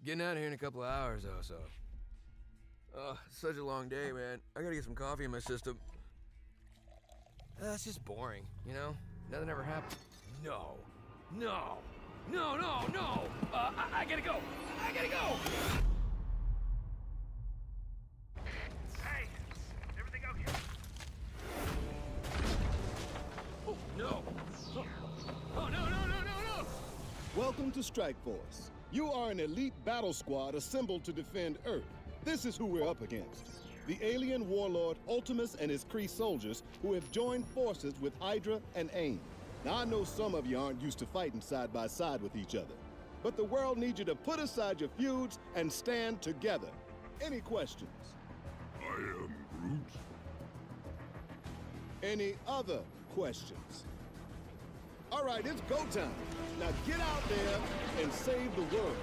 Getting out of here in a couple of hours, though, so. Oh, such a long day, man. I gotta get some coffee in my system. It's just boring, you know? Nothing ever happened. No. No. No, no, no! I gotta go! I gotta go! Hey! Everything okay? Oh, no! Oh, no, no, no, no, no! Welcome to Strike Force. You are an elite battle squad assembled to defend Earth. This is who we're up against. The alien warlord Ultimus and his Kree soldiers who have joined forces with Hydra and AIM. Now, I know some of you aren't used to fighting side by side with each other, but the world needs you to put aside your feuds and stand together. Any questions? I am Groot. Any other questions? All right, it's go time. Now get out there and save the world.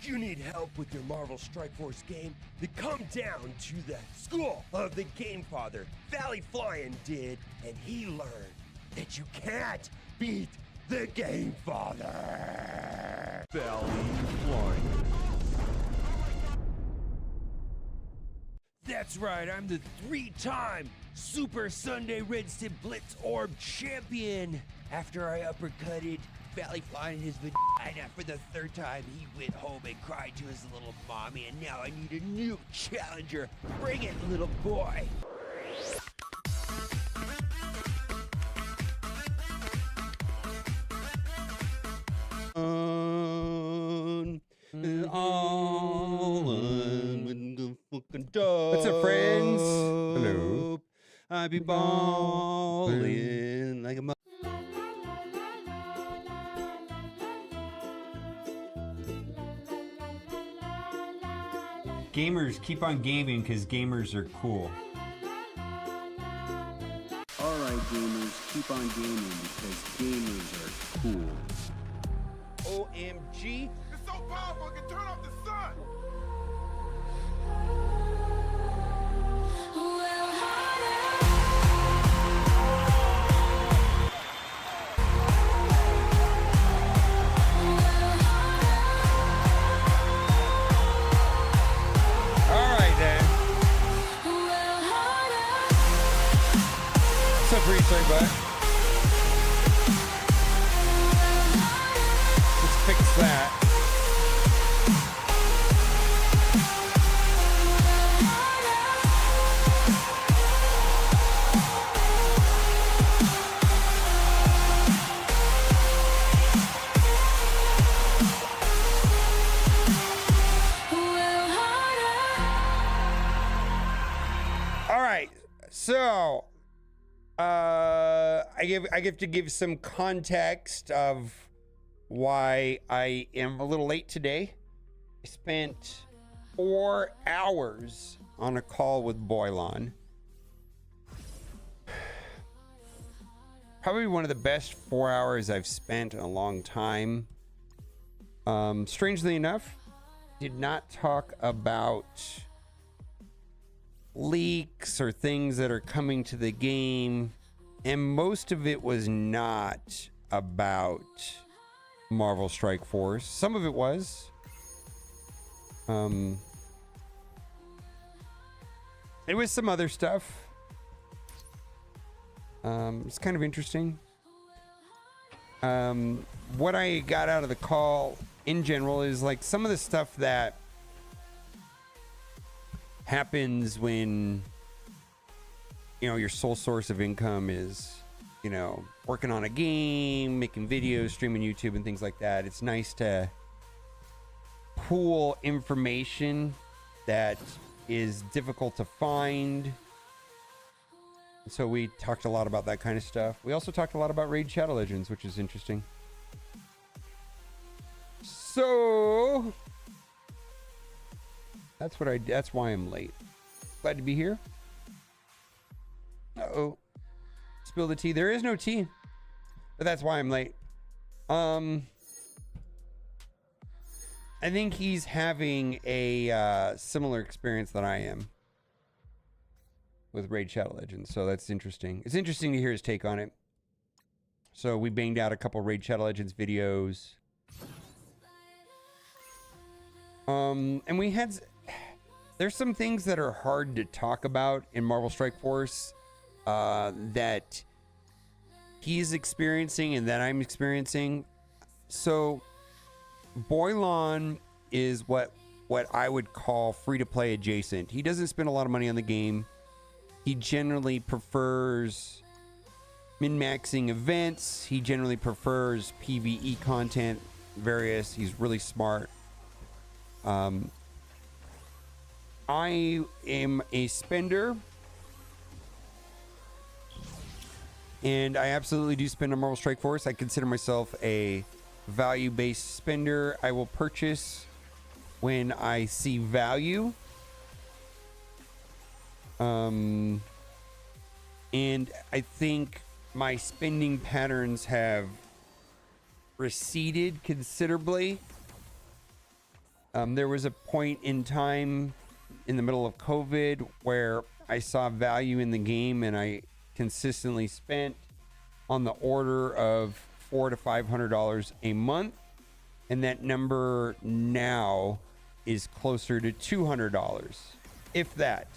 You need help with your Marvel Strike Force game? Then come down to the school of the Game Father. Valley Flying did, and he learned that you can't beat the Game Father. Valley Flying. That's right, I'm the 3-time Super Sunday Red Stip Blitz Orb champion. After I uppercutted Valley Flying in his vagina for the 3rd time, he went home and cried to his little mommy, and now I need a new challenger. Bring it, little boy. What's up, friends? Hello. I be ballin' like a Gamers, keep on gaming because gamers are cool. Alright gamers, keep on gaming because gamers are cool. OMG. It's so powerful, it can turn off the sun! Sorry, bud. Let's fix that. All right, so I get to give some context of why I am a little late today. I spent 4 hours on a call with Boylon. Probably one of the best 4 hours I've spent in a long time. Strangely enough, did not talk about leaks or things that are coming to the game, and most of it was not about Marvel Strike Force. Some of it was. It was some other stuff. It's kind of interesting. What I got out of the call in general is like some of the stuff that happens when, you know, your sole source of income is, you know, working on a game, making videos, streaming YouTube and things like that. It's nice to pool information that is difficult to find. So we talked a lot about that kind of stuff. We also talked a lot about Raid Shadow Legends, which is interesting. So that's why I'm late. Glad to be here. Uh-oh. Spill the tea. There is no tea. But that's why I'm late. And I think he's having a similar experience that I am with Raid Shadow Legends. So that's interesting. It's interesting to hear his take on it. So we banged out a couple Raid Shadow Legends videos. And we had... There's some things that are hard to talk about in Marvel Strike Force that he's experiencing and that I'm experiencing. So Boylon is what I would call free-to-play adjacent. He doesn't spend a lot of money on the game. He generally prefers min-maxing events. He generally prefers PvE content, various. He's really smart. I am a spender, and I absolutely do spend on Marvel Strike Force. I consider myself a value-based spender. I will purchase when I see value. And I think my spending patterns have receded considerably. There was a point in time in the middle of COVID where I saw value in the game, and I consistently spent on the order of $400 to $500 a month, and that number now is closer to $200, if that.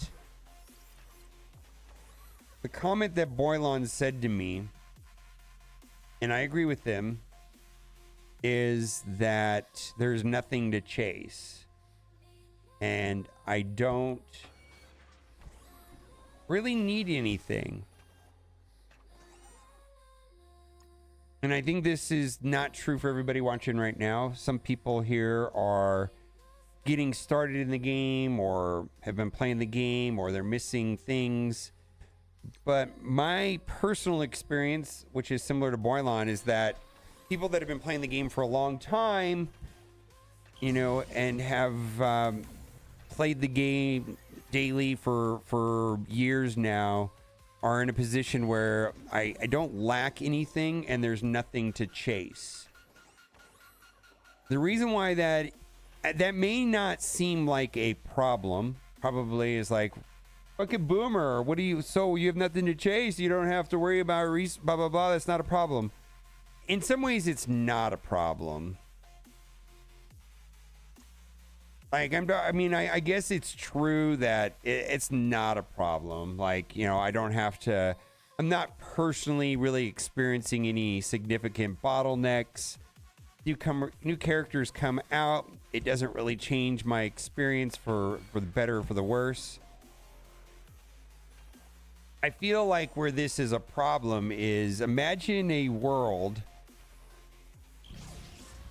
The comment that Boylon said to me, and I agree with them, is that there's nothing to chase. And I don't really need anything. And I think this is not true for everybody watching right now. Some people here are getting started in the game or have been playing the game, or they're missing things. But my personal experience, which is similar to Boylon, is that people that have been playing the game for a long time, you know, and have played the game daily for years now, are in a position where I don't lack anything and there's nothing to chase. The reason why that may not seem like a problem, probably is like, fucking boomer, what do you, so you have nothing to chase, you don't have to worry about blah blah blah, that's not a problem. In some ways it's not a problem. Like, I guess it's true that it's not a problem. Like, you know, I don't have to, I'm not personally really experiencing any significant bottlenecks. New characters come out. It doesn't really change my experience for the better or for the worse. I feel like where this is a problem is, imagine a world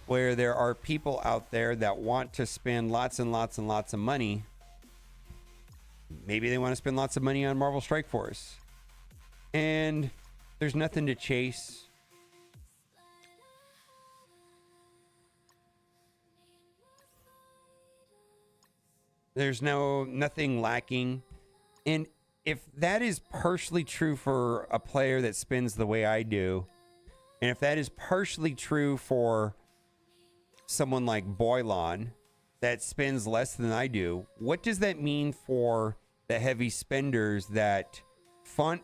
where there are people out there that want to spend lots and lots and lots of money. Maybe they want to spend lots of money on Marvel Strike Force, and there's nothing to chase. There's nothing lacking. And if that is partially true for a player that spends the way I do, and if that is partially true for someone like Boylon that spends less than I do, what does that mean for the heavy spenders that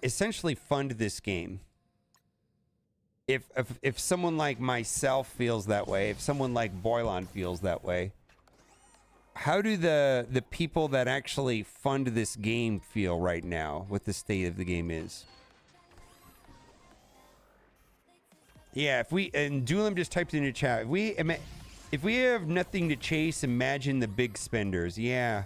essentially fund this game? If someone like myself feels that way, if someone like Boylon feels that way, how do the people that actually fund this game feel right now, what the state of the game is? Yeah, and Duelim just typed in the chat, if we have nothing to chase, imagine the big spenders. Yeah,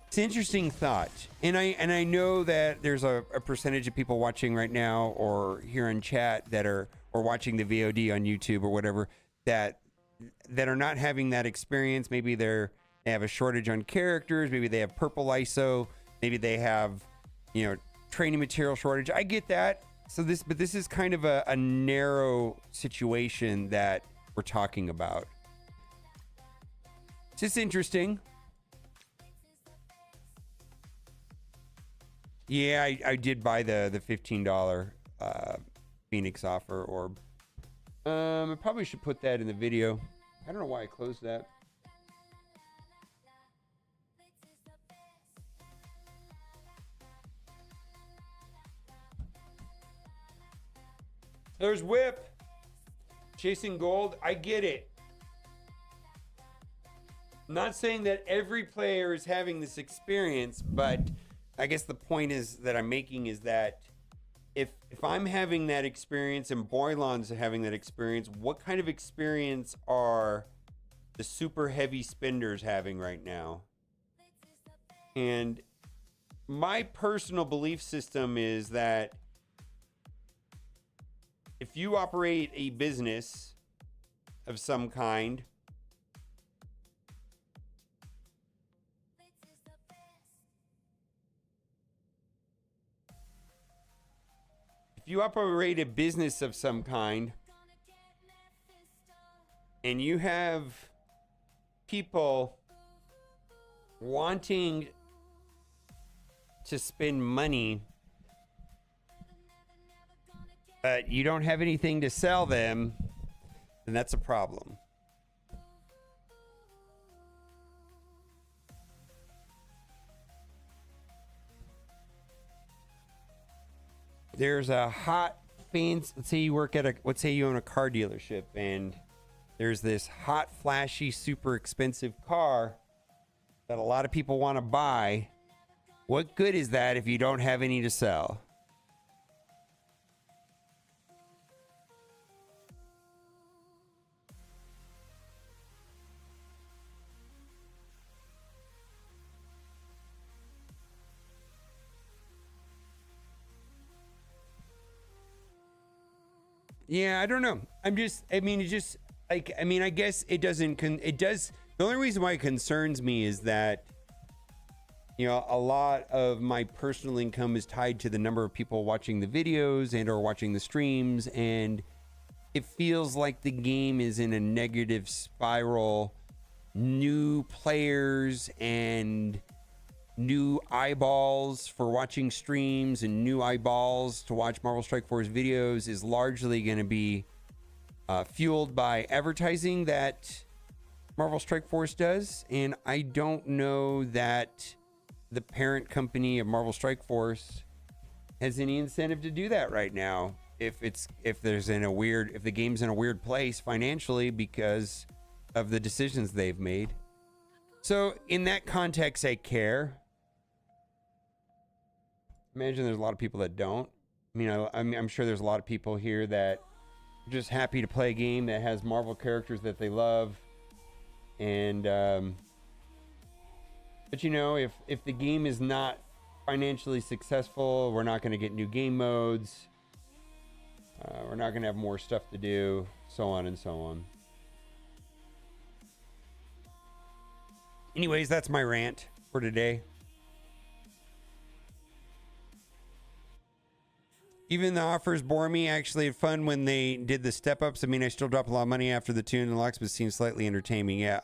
it's an interesting thought, and I know that there's a percentage of people watching right now or here in chat that are, or watching the VOD on YouTube or whatever, that are not having that experience. Maybe they have a shortage on characters. Maybe they have purple ISO. Maybe they have, you know, training material shortage. I get that. So this is kind of a narrow situation that we're talking about. It's just interesting. Yeah, I did buy the $15 Phoenix offer orb. I probably should put that in the video. I don't know why I closed that. There's Whip. Chasing gold. I get it. I'm not saying that every player is having this experience, but I guess the point is that I'm making is that if I'm having that experience and Boylon's having that experience, what kind of experience are the super heavy spenders having right now? And my personal belief system is that if you operate a business of some kind, and you have people wanting to spend money, but you don't have anything to sell them, then that's a problem. There's a hot fancy, let's say you own a car dealership, and there's this hot, flashy, super expensive car that a lot of people want to buy. What good is that if you don't have any to sell? Yeah, I don't know. I guess it doesn't, the only reason why it concerns me is that, you know, a lot of my personal income is tied to the number of people watching the videos and or watching the streams, and it feels like the game is in a negative spiral. New players and new eyeballs for watching streams and new eyeballs to watch Marvel Strike Force videos is largely going to be fueled by advertising that Marvel Strike Force does. And I don't know that the parent company of Marvel Strike Force has any incentive to do that right now. If the game's in a weird place financially because of the decisions they've made. So in that context, I care. Imagine there's a lot of people that don't. I mean, I'm sure there's a lot of people here that are just happy to play a game that has Marvel characters that they love. And, but you know, if the game is not financially successful, we're not going to get new game modes. We're not going to have more stuff to do, so on and so on. Anyways, that's my rant for today. Even the offers bore me. Actually had fun when they did the step ups. I mean, I still dropped a lot of money after the tune and locks, but it seems slightly entertaining. Yeah.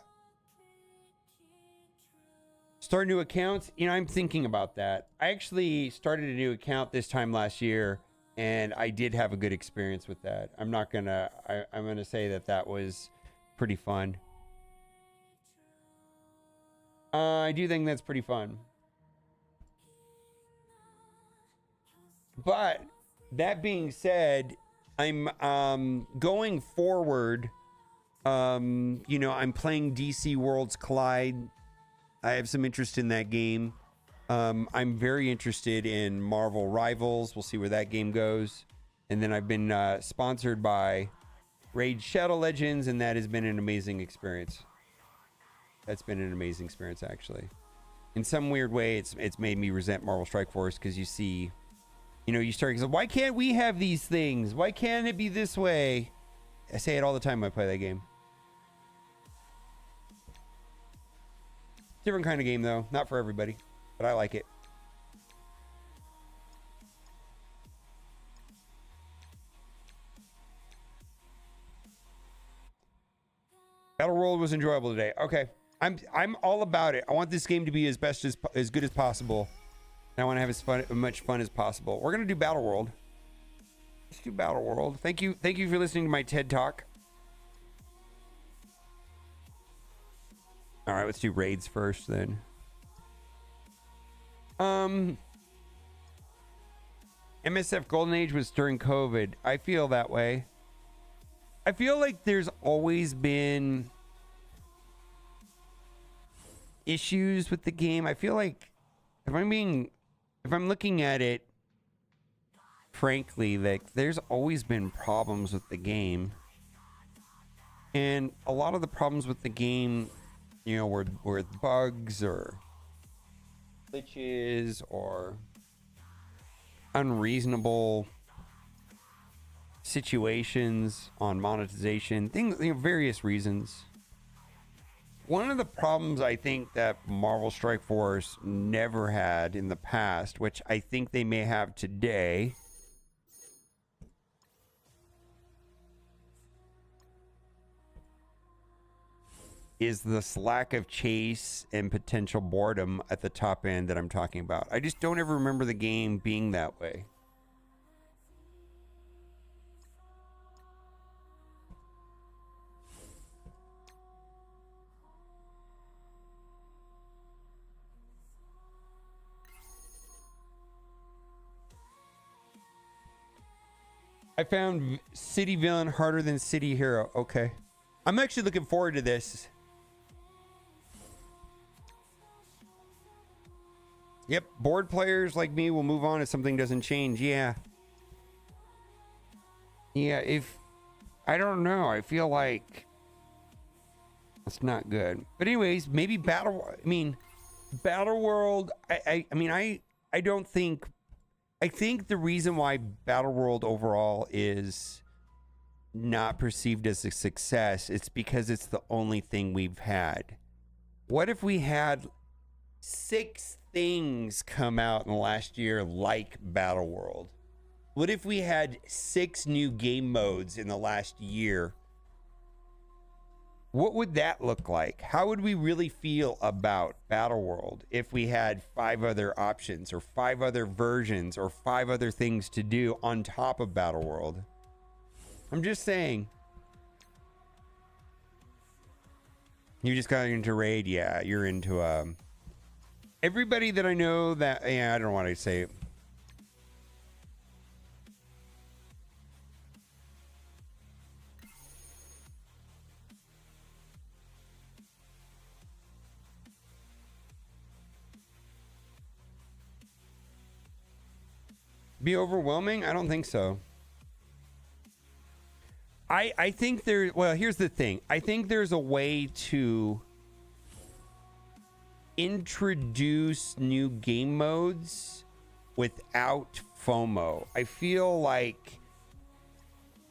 Start new accounts. You know, I'm thinking about that. I actually started a new account this time last year, and I did have a good experience with that. I'm gonna say that was pretty fun. I do think that's pretty fun. But that being said, I'm going forward. You know, I'm playing DC Worlds Collide. I have some interest in that game. I'm very interested in Marvel Rivals. We'll see where that game goes. And then I've been sponsored by Raid Shadow Legends, and that has been an amazing experience. That's been an amazing experience, actually. In some weird way, it's made me resent Marvel Strike Force because you see, you know, you start saying, why can't we have these things? Why can't it be this way? I say it all the time when I play that game. Different kind of game, though. Not for everybody, but I like it. Battleworld was enjoyable today. Okay. I'm all about it. I want this game to be as good as possible. And I want to have as much fun as possible. We're gonna do Battleworld. Let's do Battleworld. Thank you for listening to my TED Talk. All right, let's do raids first then. MSF Golden Age was during COVID. I feel that way. I feel like there's always been issues with the game. I feel like if I'm looking at it frankly, like there's always been problems with the game. And a lot of the problems with the game, you know, were bugs or glitches or unreasonable situations on monetization, things, you know, various reasons. One of the problems I think that Marvel Strike Force never had in the past, which I think they may have today, is this lack of chase and potential boredom at the top end that I'm talking about. I just don't ever remember the game being that way. I found City Villain harder than City Hero. Okay. I'm actually looking forward to this. Yep, bored players like me will move on if something doesn't change. Yeah. Yeah, if... I don't know. I feel like... It's not good. But anyways, maybe Battle World... I don't think... I think the reason why Battle World overall is not perceived as a success, it's because it's the only thing we've had. What if we had 6 things come out in the last year like Battle World? What if we had 6 new game modes in the last year? What would that look like? How would we really feel about Battle World if we had 5 other options or 5 other versions or 5 other things to do on top of Battle World? I'm just saying. You just got into Raid? Yeah, you're into everybody that I know that, yeah, I don't want to say it. Be overwhelming? I don't think so. I think there, well, here's the thing. I think there's a way to introduce new game modes without FOMO. I feel like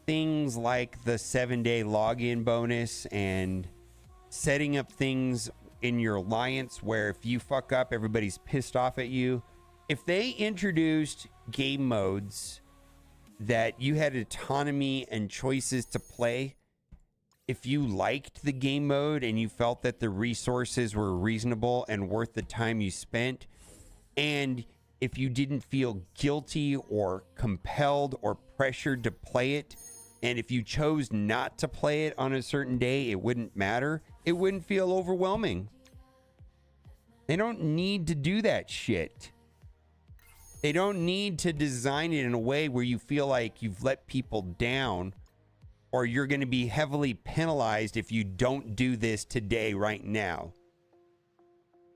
things like the 7-day login bonus and setting up things in your alliance where if you fuck up, everybody's pissed off at you. If they introduced game modes that you had autonomy and choices to play, if you liked the game mode and you felt that the resources were reasonable and worth the time you spent, and if you didn't feel guilty or compelled or pressured to play it, and if you chose not to play it on a certain day, it wouldn't matter. It wouldn't feel overwhelming. They don't need to do that shit. They don't need to design it in a way where you feel like you've let people down or you're going to be heavily penalized if you don't do this today, right now.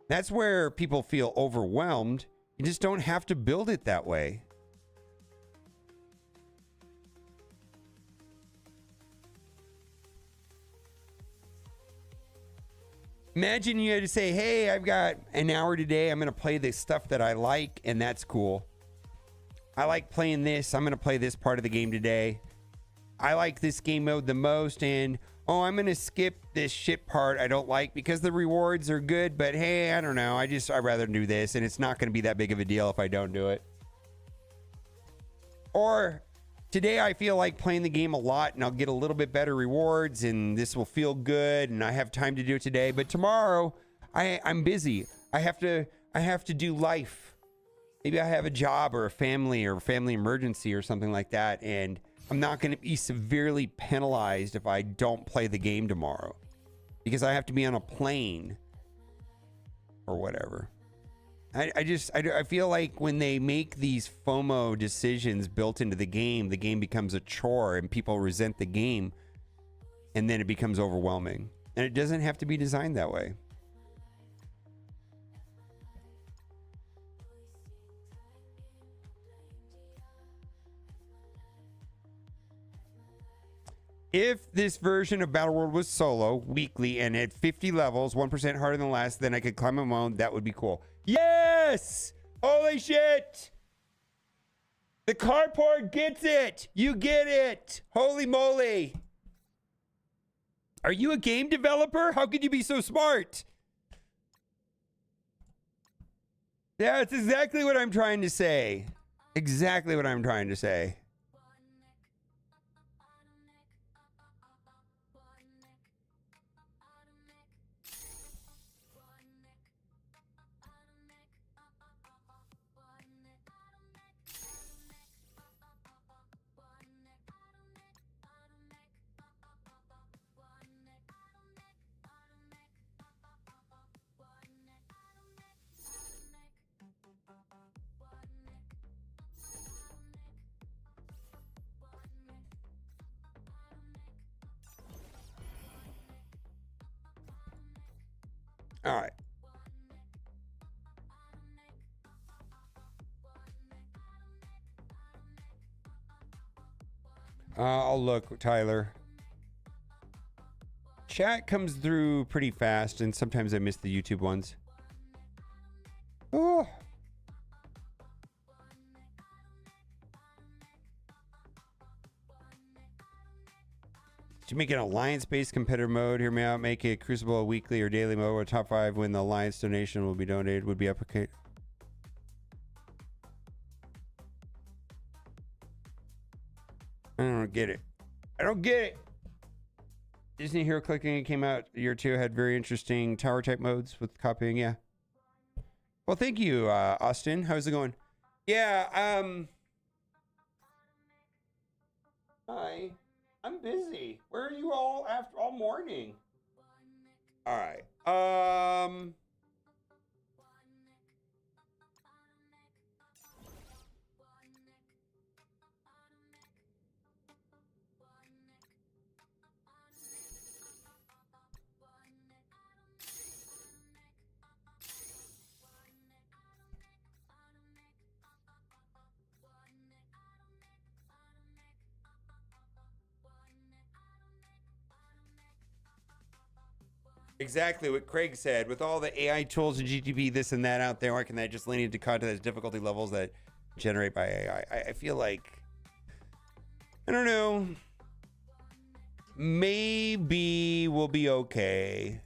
That's where people feel overwhelmed. You just don't have to build it that way. Imagine you had to say, hey, I've got an hour today. I'm going to play the stuff that I like, and that's cool. I like playing this. I'm going to play this part of the game today. I like this game mode the most, and, oh, I'm going to skip this shit part I don't like because the rewards are good, but hey, I don't know. I'd rather do this, and it's not going to be that big of a deal if I don't do it. Or... today I feel like playing the game a lot and I'll get a little bit better rewards and this will feel good and I have time to do it today. But tomorrow I'm busy. I have to do life. Maybe I have a job or a family emergency or something like that. And I'm not going to be severely penalized if I don't play the game tomorrow because I have to be on a plane or whatever. I feel like when they make these FOMO decisions built into the game becomes a chore and people resent the game, and then it becomes overwhelming. And it doesn't have to be designed that way. If this version of Battleworld was solo, weekly, and at 50 levels, 1% harder than the last, then I could climb on my own, that would be cool. Yes! Holy shit! The cardboard gets it! You get it! Holy moly! Are you a game developer? How could you be so smart? Yeah, it's exactly what I'm trying to say. Exactly what I'm trying to say. All right. I'll look, Tyler. Chat comes through pretty fast, and sometimes I miss the YouTube ones. Oh. To make an alliance-based competitor mode, hear me out. Make it Crucible a weekly or daily mode where top 5 when the alliance donation will be donated would be uppercase. I don't get it. I don't get it. Disney Hero Clicking came out a year or two, had very interesting tower type modes with copying. Yeah. Well, thank you, Austin. How's it going? Yeah. Hi. I'm busy. Where are you all after all morning? All right. Exactly what Craig said. With all the AI tools and GTP, this and that out there, why can that just lean into content that's difficulty levels that generate by AI? I feel like, I don't know. Maybe we'll be okay.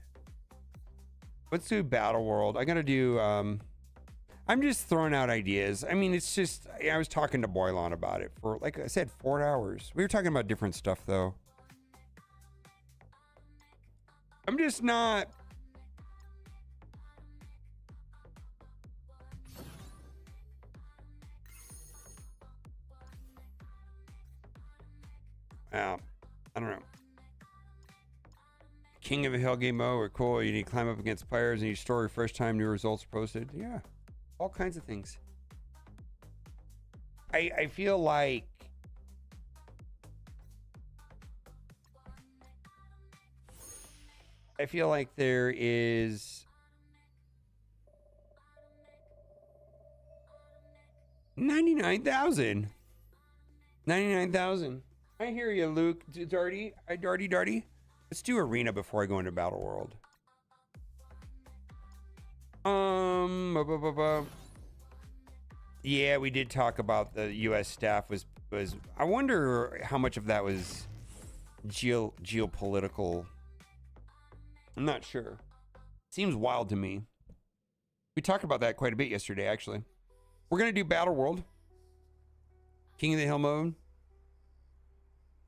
Let's do Battle World. I gotta do, I'm just throwing out ideas. I mean, it's just, I was talking to Boylon about it for, like I said, 4 hours. We were talking about different stuff, though. I'm just not. I don't know. King of a Hill game mode or cool. You need to climb up against players and each story first time new results posted. Yeah. All kinds of things. I feel like there is 99,000. 99,000. I hear you, Luke. Darty. Darty. Let's do arena before I go into Battle World. Yeah, we did talk about the U.S. staff was. I wonder how much of that was geopolitical. I'm not sure. Seems wild to me. We talked about that quite a bit yesterday, actually. We're gonna do Battle World. King of the Hill mode.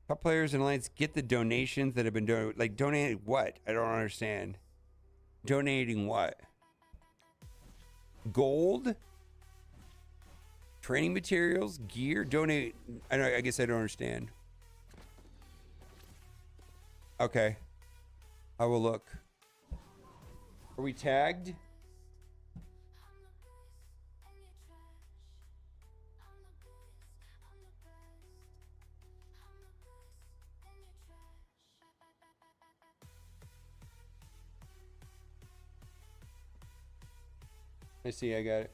Top players and alliance get the donations that have been donated. Like, donated what? I don't understand. Donating what? Gold? Training materials? Gear? Donate? I guess I don't understand. Okay. I will look. Are we tagged? I see, I got it.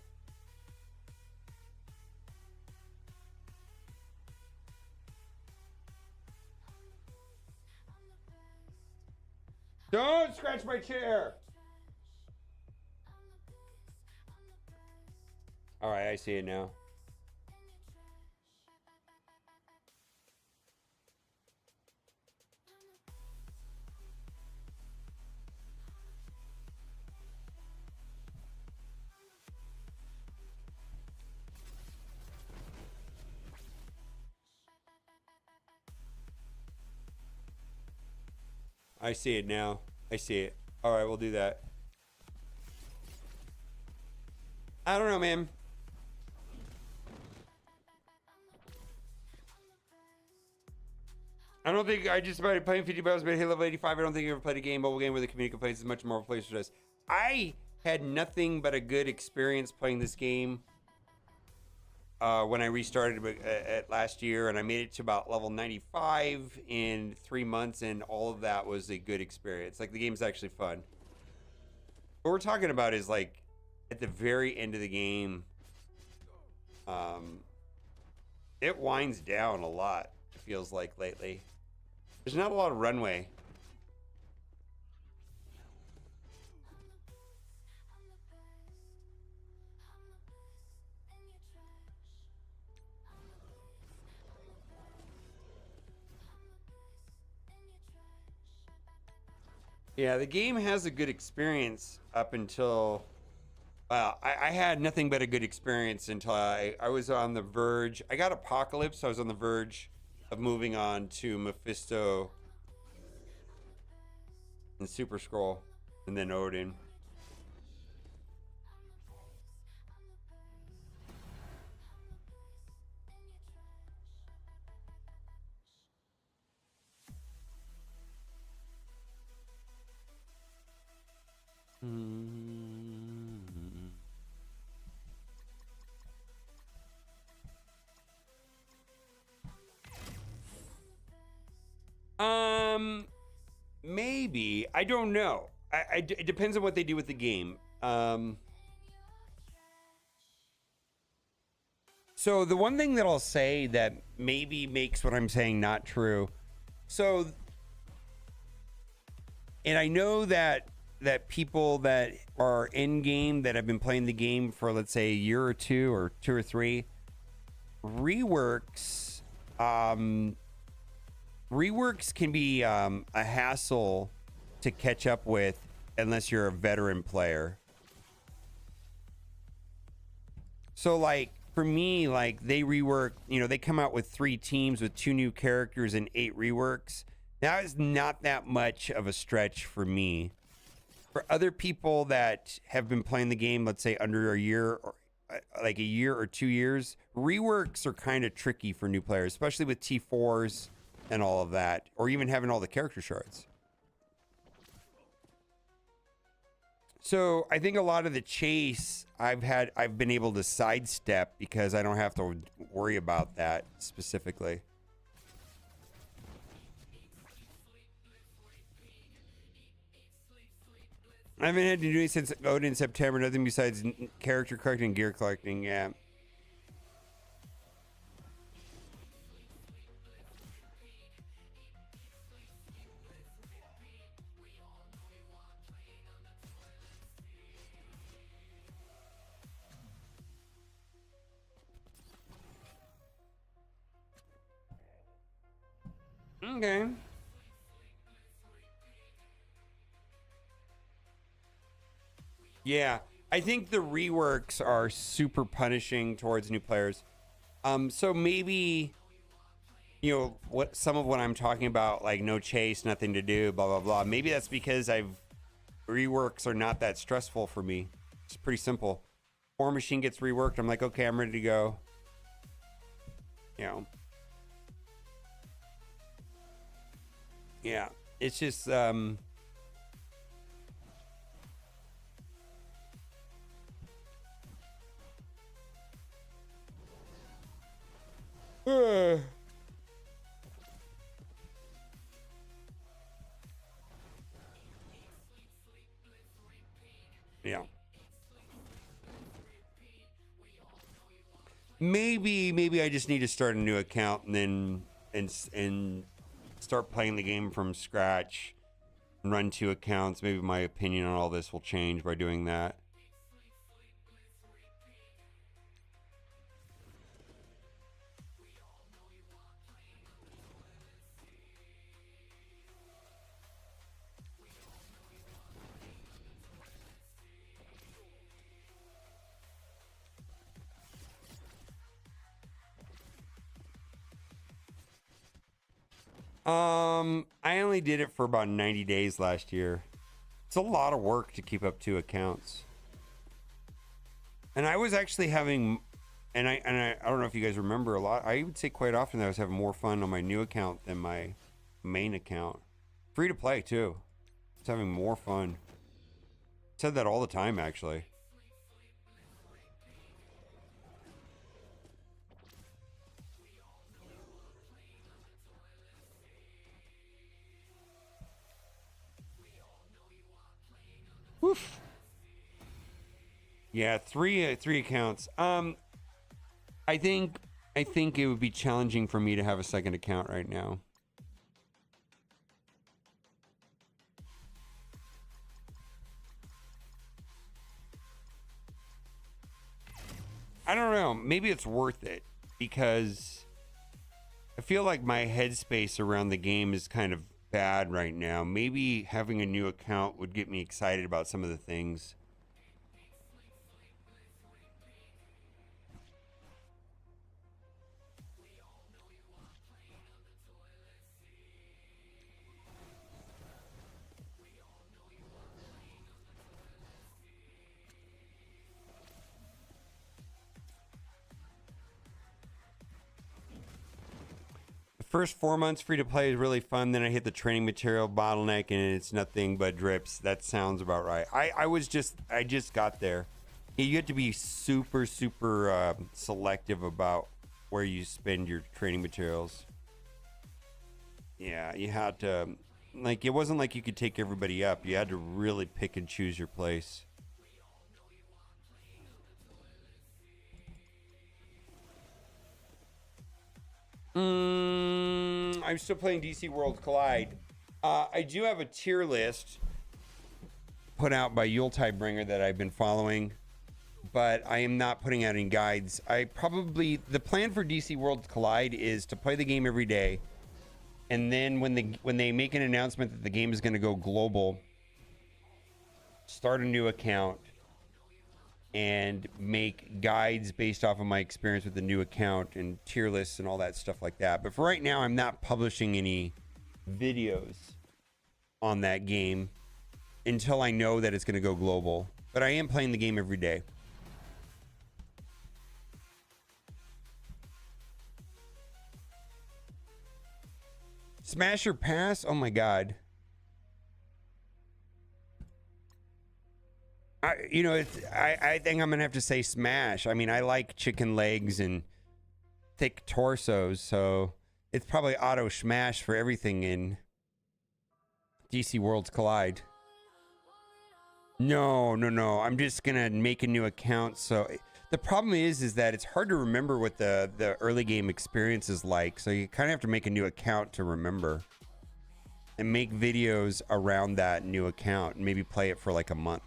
Don't scratch my chair. All right, I see it now. I see it now. I see it. All right, we'll do that. I don't know, man. I don't think I just started playing 50 battles, but hit level 85. I don't think I ever played a mobile game where the community complains as much more players does. I had nothing but a good experience playing this game when I restarted at last year, and I made it to about level 95 in 3 months, and all of that was a good experience. Like, the game's actually fun. What we're talking about is, like, at the very end of the game, it winds down a lot, it feels like, lately. There's not a lot of runway. Yeah, the game has a good experience up until... I had nothing but a good experience until I was on the verge. I got Apocalypse, so I was on the verge of moving on to Mephisto and Super Scroll, and then Odin. Maybe. I don't know. It depends on what they do with the game. So the one thing that I'll say that maybe makes what I'm saying not true. So, and I know that people that are in game that have been playing the game for, let's say, a year or two or three, reworks can be a hassle to catch up with unless you're a veteran player. So, like, for me, like, they rework, they come out with 3 teams with 2 new characters and 8 reworks. That is not that much of a stretch for me. For other people that have been playing the game, let's say under a year, or like a year or 2 years, reworks are kind of tricky for new players, especially with T4s and all of that, or even having all the character shards. So I think a lot of the chase I've been able to sidestep because I don't have to worry about that specifically. I haven't had to do it since Odin in September. Nothing besides character collecting and gear collecting. Yeah. Okay. Yeah, I think the reworks are super punishing towards new players. So maybe, what some of what I'm talking about, like no chase, nothing to do, blah, blah, blah. Maybe that's because reworks are not that stressful for me. It's pretty simple. War Machine gets reworked. I'm like, okay, I'm ready to go. Yeah, it's just, yeah. maybe I just need to start a new account and then and start playing the game from scratch and run 2 accounts. Maybe my opinion on all this will change by doing that. I only did it for about 90 days last year. It's a lot of work to keep up 2 accounts. And I was actually having, and I don't know if you guys remember a lot. I would say quite often that I was having more fun on my new account than my main account. Free to play too. I was having more fun. I said that all the time actually. Woof. Yeah, three accounts. I think it would be challenging for me to have a second account right now. I don't know. Maybe it's worth it because I feel like my headspace around the game is kind of bad right now. Maybe having a new account would get me excited about some of the things. First 4 months free to play is really fun. Then I hit the training material bottleneck and it's nothing but drips. That sounds about right. I just got there. You have to be super selective about where you spend your training materials. Yeah, you had to, like, it wasn't like you could take everybody up. You had to really pick and choose your place. I'm still playing DC World Collide. I do have a tier list put out by Yuletide that I've been following, but I am not putting out any guides. The plan for DC World Collide is to play the game every day, and then when they make an announcement that the game is going to go global, start a new account and make guides based off of my experience with the new account and tier lists and all that stuff like that. But for right now, I'm not publishing any videos on that game until I know that it's going to go global. But I am playing the game every day. Smash or pass? Oh my God. I think I'm gonna have to say smash. I mean, I like chicken legs and thick torsos, so it's probably auto smash for everything in DC Worlds Collide. No. I'm just gonna make a new account. So the problem is that it's hard to remember what the early game experience is like. So you kind of have to make a new account to remember and make videos around that new account and maybe play it for like a month.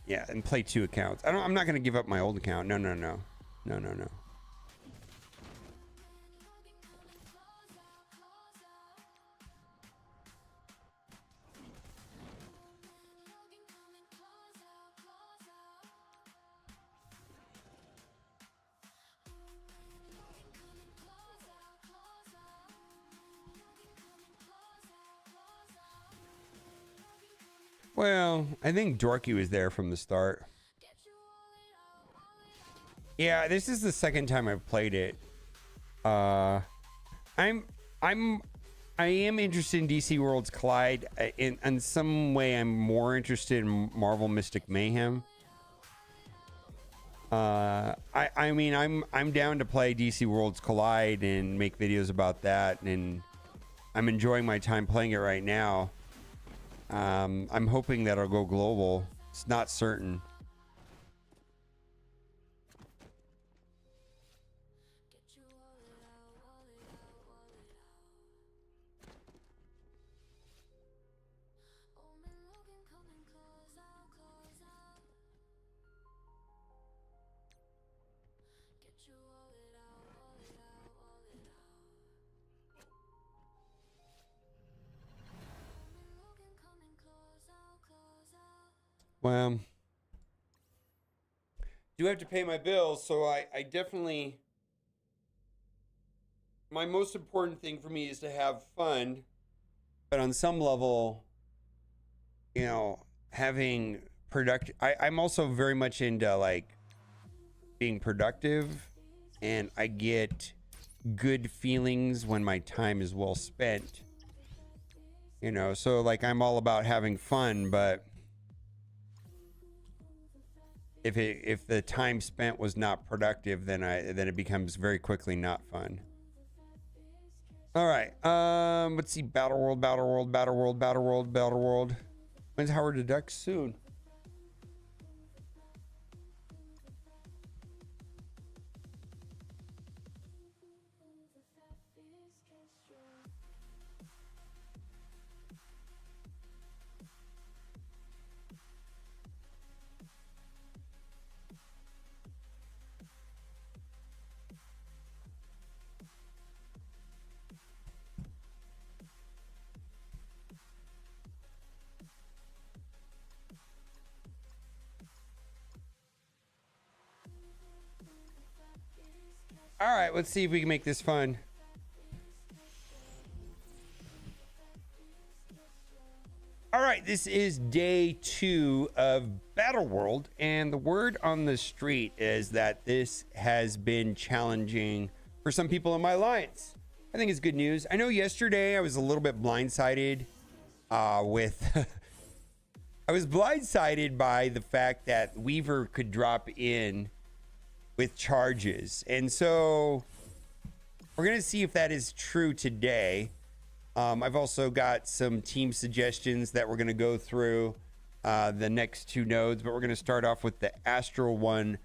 Yeah, and play 2 accounts. I'm not going to give up my old account. No. Well, I think Dorky was there from the start. Yeah, this is the second time I've played it. I am interested in DC Worlds Collide. In some way, I'm more interested in Marvel Mystic Mayhem. I mean, I'm down to play DC Worlds Collide and make videos about that, and I'm enjoying my time playing it right now. I'm hoping that I'll go global. It's not certain. Well, do have to pay my bills, so I definitely, my most important thing for me is to have fun, but on some level, you know, having productive, I'm also very much into like being productive, and I get good feelings when my time is well spent, you know, so like I'm all about having fun, but if the time spent was not productive, then it becomes very quickly not fun. All right, let's see. Battle World. When's Howard the Duck? Soon. All right, let's see if we can make this fun. All right, this is day 2 of Battle World, and the word on the street is that this has been challenging for some people in my alliance. I think it's good news. I know yesterday I was a little bit blindsided with I was blindsided by the fact that Weaver could drop in with charges, and so we're gonna see if that is true today. I've also got some team suggestions that we're gonna go through the next 2 nodes, but we're gonna start off with the Astral one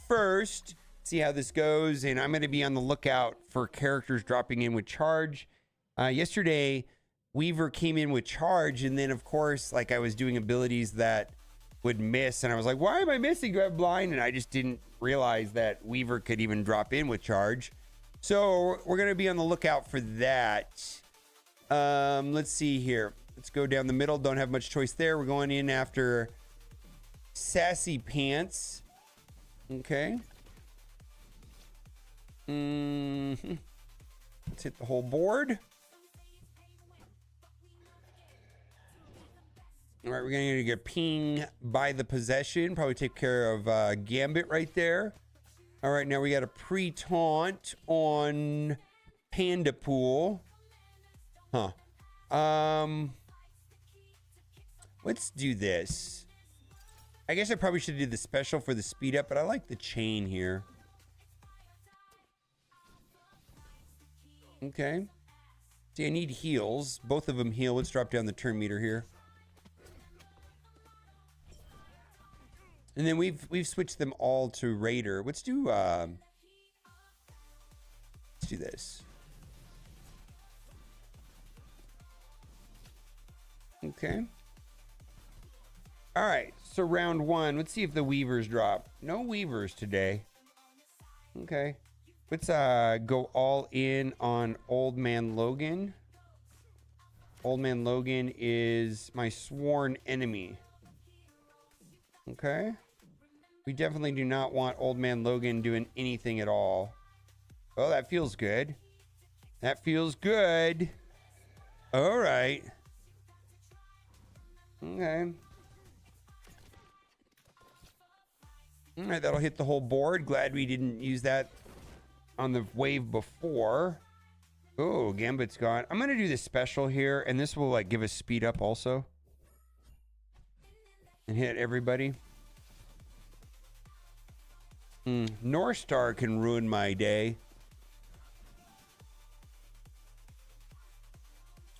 first, see how this goes, and I'm gonna be on the lookout for characters dropping in with charge. Yesterday Weaver came in with charge, and then of course, like, I was doing abilities that would miss, and I was like, why am I missing? Do I have blind? And I just didn't realize that Weaver could even drop in with charge. So we're gonna be on the lookout for that. Let's see here. Let's go down the middle. Don't have much choice there. We're going in after Sassy Pants. Okay. Let's hit the whole board. All right, we're going to get ping by the possession. Probably take care of Gambit right there. All right, now we got a pre-taunt on Panda Pool. Huh. Let's do this. I guess I probably should have did the special for the speed up, but I like the chain here. Okay. See, I need heals. Both of them heal. Let's drop down the turn meter here. And then we've switched them all to Raider. Let's do this. Okay. All right. So round 1. Let's see if the Weavers drop. No Weavers today. Okay. Let's go all in on Old Man Logan. Old Man Logan is my sworn enemy. Okay. We definitely do not want Old Man Logan doing anything at all. Oh, that feels good. That feels good. All right. Okay. All right, that'll hit the whole board. Glad we didn't use that on the wave before. Oh, Gambit's gone. I'm going to do the special here, and this will like give us speed up also. And hit everybody. North Star can ruin my day.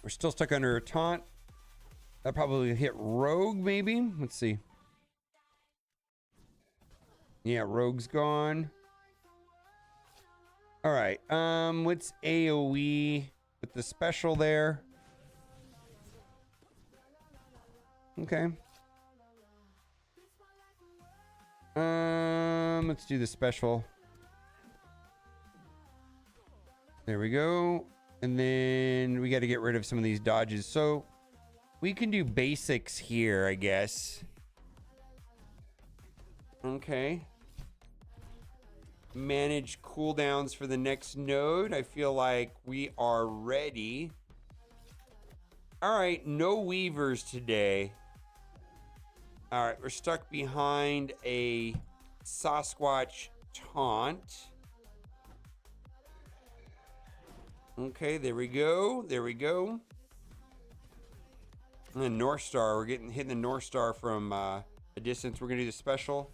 We're still stuck under a taunt. That probably hit Rogue, maybe. Let's see. Yeah, Rogue's gone. All right. Let's AoE with the special there. Okay. Let's do the special. There we go. And then we got to get rid of some of these dodges. So we can do basics here, I guess. Okay. Manage cooldowns for the next node. I feel like we are ready. All right, no weavers today. All right, we're stuck behind a Sasquatch taunt. Okay, there we go. There we go. And the North Star, we're hitting the North Star from a distance. We're gonna do the special.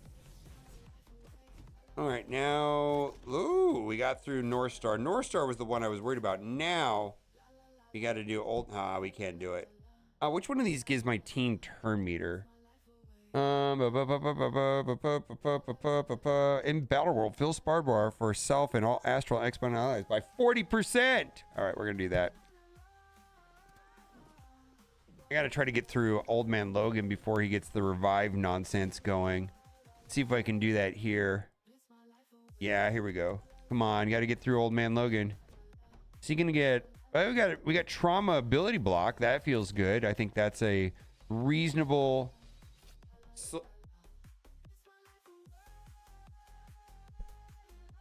All right, now, ooh, we got through North Star. North Star was the one I was worried about. Now, we got to do we can't do it. Which one of these gives my team turn meter? In BATTLEWORLD, fill Spard Bar for self and all Astral Exponent allies by 40%. All right, we're gonna do that. I gotta try to get through Old Man Logan before he gets the revive nonsense going. Let's see if I can do that here. Yeah, here we go. Come on, gotta get through Old Man Logan. Is he gonna get? Oh, we got trauma ability block. That feels good. I think that's a reasonable.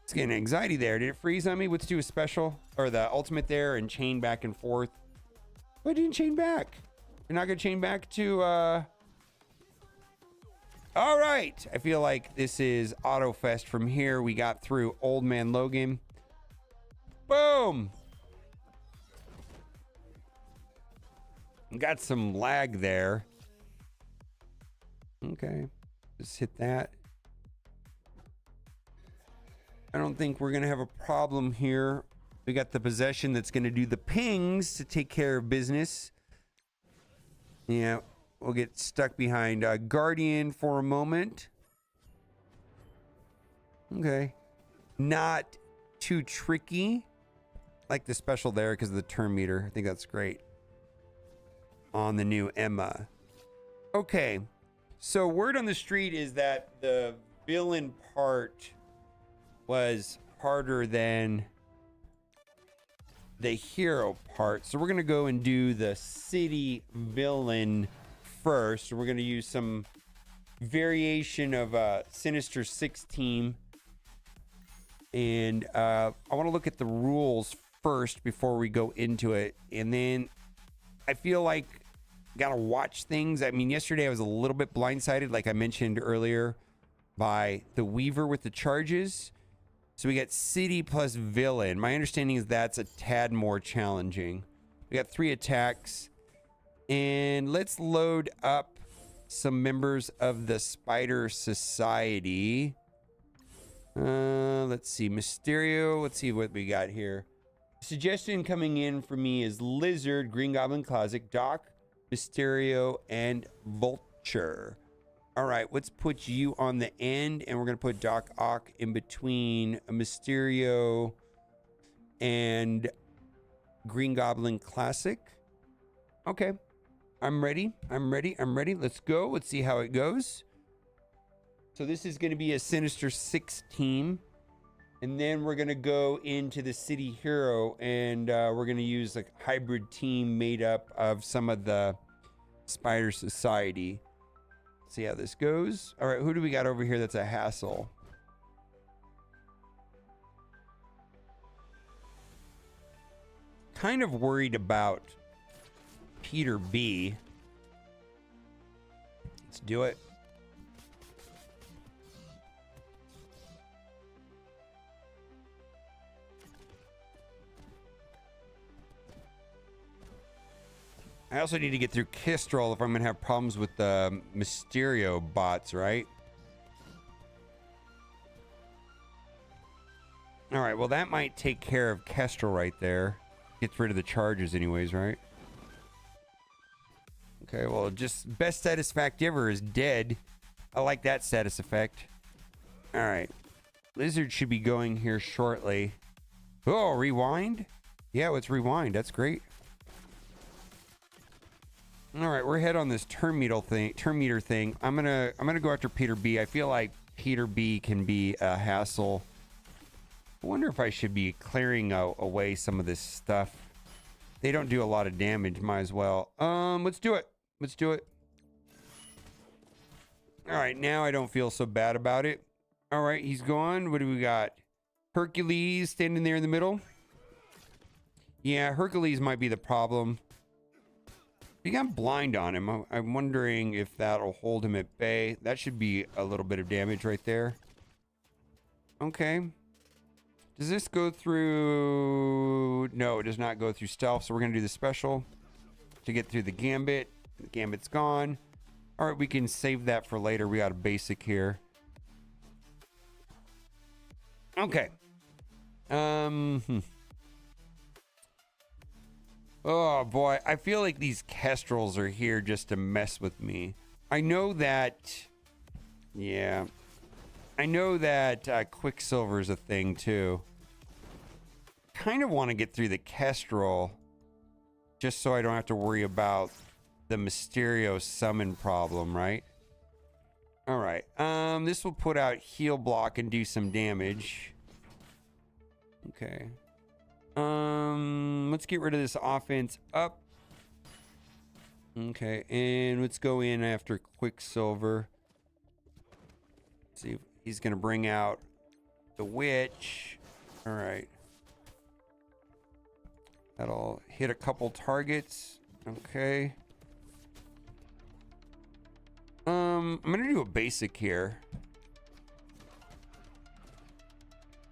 It's getting anxiety there. Did it freeze on me? Let's do a special or the ultimate there and chain back and forth. Oh, I didn't chain back. You're not gonna chain back to all right. I feel like this is Auto Fest from here. We got through Old Man Logan. Boom. Got some lag there. Okay. Just hit that. I don't think we're going to have a problem here. We got the possession that's going to do the pings to take care of business. Yeah. We'll get stuck behind Guardian for a moment. Okay. Not too tricky. Like the special there because of the turn meter. I think that's great. On the new Emma. Okay. So word on the street is that the villain part was harder than the hero part. So we're going to go and do the city villain first. We're going to use some variation of Sinister 6 team. And I want to look at the rules first before we go into it. And then I feel like gotta watch things. I mean, yesterday I was a little bit blindsided, like I mentioned earlier, by the Weaver with the charges. So we got city plus villain. My understanding is that's a tad more challenging. We got 3 attacks. And let's load up some members of the Spider Society. Let's see. Mysterio. Let's see what we got here. Suggestion coming in for me is Lizard, Green Goblin Classic, Doc, Mysterio, and Vulture. All right, let's put you on the end, and we're going to put Doc Ock in between Mysterio and Green Goblin Classic. Okay, I'm ready. Let's go. Let's see how it goes. So this is going to be a Sinister 6 team. And then we're going to go into the City Hero, and we're going to use a hybrid team made up of some of the Spider Society. See how this goes. All right, who do we got over here that's a hassle? Kind of worried about Peter B. Let's do it. I also need to get through Kestrel if I'm going to have problems with the Mysterio bots, right? All right, well, that might take care of Kestrel right there. Gets rid of the charges anyways, right? Okay, well, just best status effect ever is dead. I like that status effect. All right. Lizard should be going here shortly. Oh, rewind? Yeah, let's rewind. That's great. All right, we're ahead on this turn meter thing. I'm gonna go after Peter B. I feel like Peter B can be a hassle. I wonder if I should be clearing away some of this stuff. They don't do a lot of damage. Might as well. Let's do it. Let's do it. All right, now I don't feel so bad about it. All right, he's gone. What do we got? Hercules standing there in the middle. Yeah, Hercules might be the problem. We got blind on him. I'm wondering if that'll hold him at bay. That should be a little bit of damage right there. Okay. Does this go through... No, it does not go through stealth, so we're going to do the special to get through the gambit. The gambit's gone. All right, we can save that for later. We got a basic here. Okay. Oh boy, I feel like these kestrels are here just to mess with me. I know that... Yeah. I know that Quicksilver is a thing too. Kind of want to get through the kestrel just so I don't have to worry about the Mysterio summon problem, right? All right. This will put out heal block and do some damage. Okay. Let's get rid of this offense up. Okay, and let's go in after Quicksilver. See if he's gonna bring out the witch. All right. That'll hit a couple targets. Okay. I'm gonna do a basic here.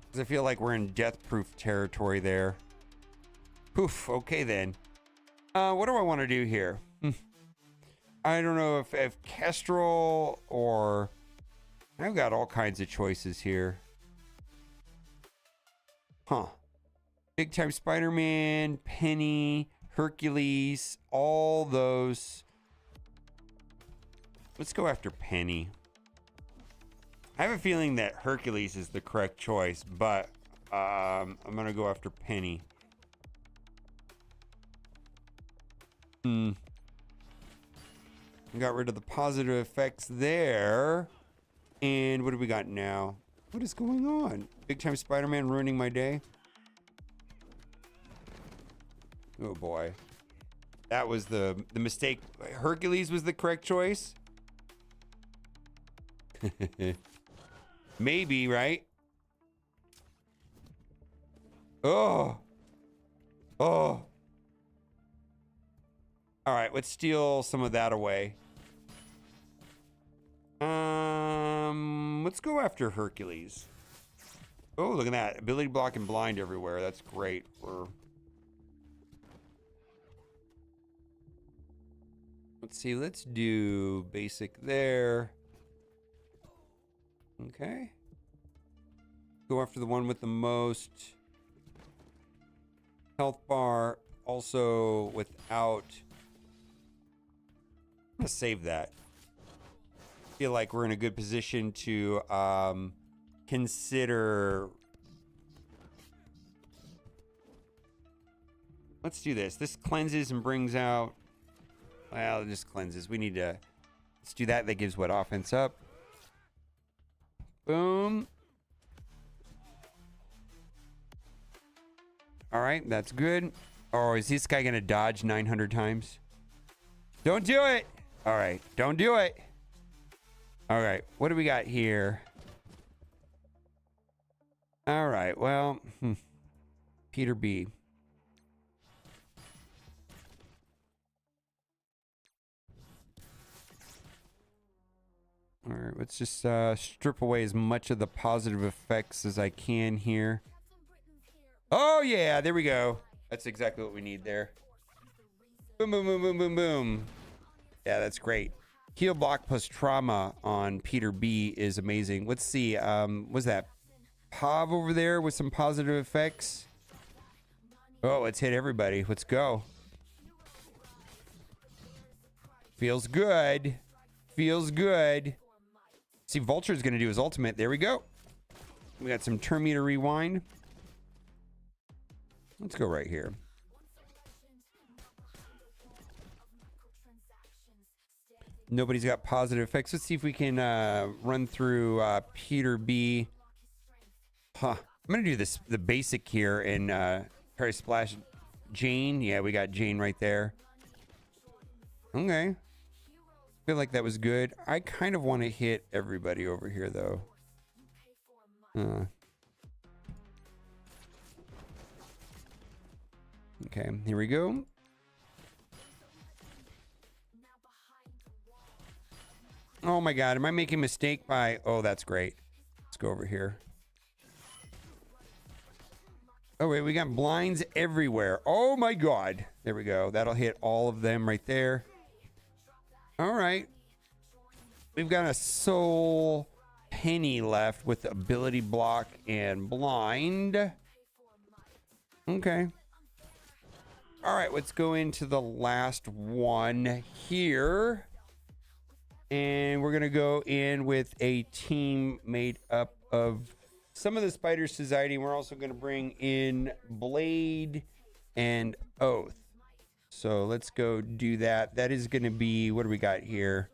Because I feel like we're in death-proof territory there. Poof, okay then. What do I want to do here? I don't know if Kestrel or... I've got all kinds of choices here. Huh. Big Time Spider-Man, Penny, Hercules, all those. Let's go after Penny. I have a feeling that Hercules is the correct choice, but I'm going to go after Penny. Got rid of the positive effects there. And what do we got now? What is going on? Big Time Spider-Man ruining my day. Oh boy. That was the mistake. Hercules was the correct choice. Maybe, right? Oh. Oh. All right, let's steal some of that away. Let's go after Hercules. Oh, look at that. Ability block and blind everywhere. That's great. Let's see. Let's do basic there. Okay. Go after the one with the most health bar. Also without... I'm going to save that. Feel like we're in a good position to consider. Let's do this. This cleanses and brings out. Well, it just cleanses. We need to. Let's do that. That gives what? Offense up. Boom. All right, that's good. Oh, is this guy gonna dodge 900 times? Don't do it. All right, don't do it. All right, what do we got here? All right, well, Peter B. All right, let's just strip away as much of the positive effects as I can here. Oh, yeah, there we go. That's exactly what we need there. Boom, boom, boom, boom, boom, boom. Yeah, that's great. Heal block plus trauma on Peter B is amazing. Let's see. Was that Pav over there with some positive effects? Oh, let's hit everybody. Let's go. Feels good. Feels good. See, Vulture's going to do his ultimate. There we go. We got some turn meter rewind. Let's go right here. Nobody's got positive effects. Let's see if we can run through Peter B. Huh. I'm going to do this the basic here and try to splash Jane. Yeah, we got Jane right there. Okay. feel like that was good. I kind of want to hit everybody over here, though. Okay, here we go. Oh my god, am I making a mistake by... Oh, that's great. Let's go over here. Oh wait, we got blinds everywhere. Oh my god. There we go. That'll hit all of them right there. All right. We've got a soul penny left with ability block and blind. Okay. All right, let's go into the last one here. And we're going to go in with a team made up of some of the Spider Society. We're also going to bring in Blade and Oath. So let's go do that. That is going to be, what do we got here?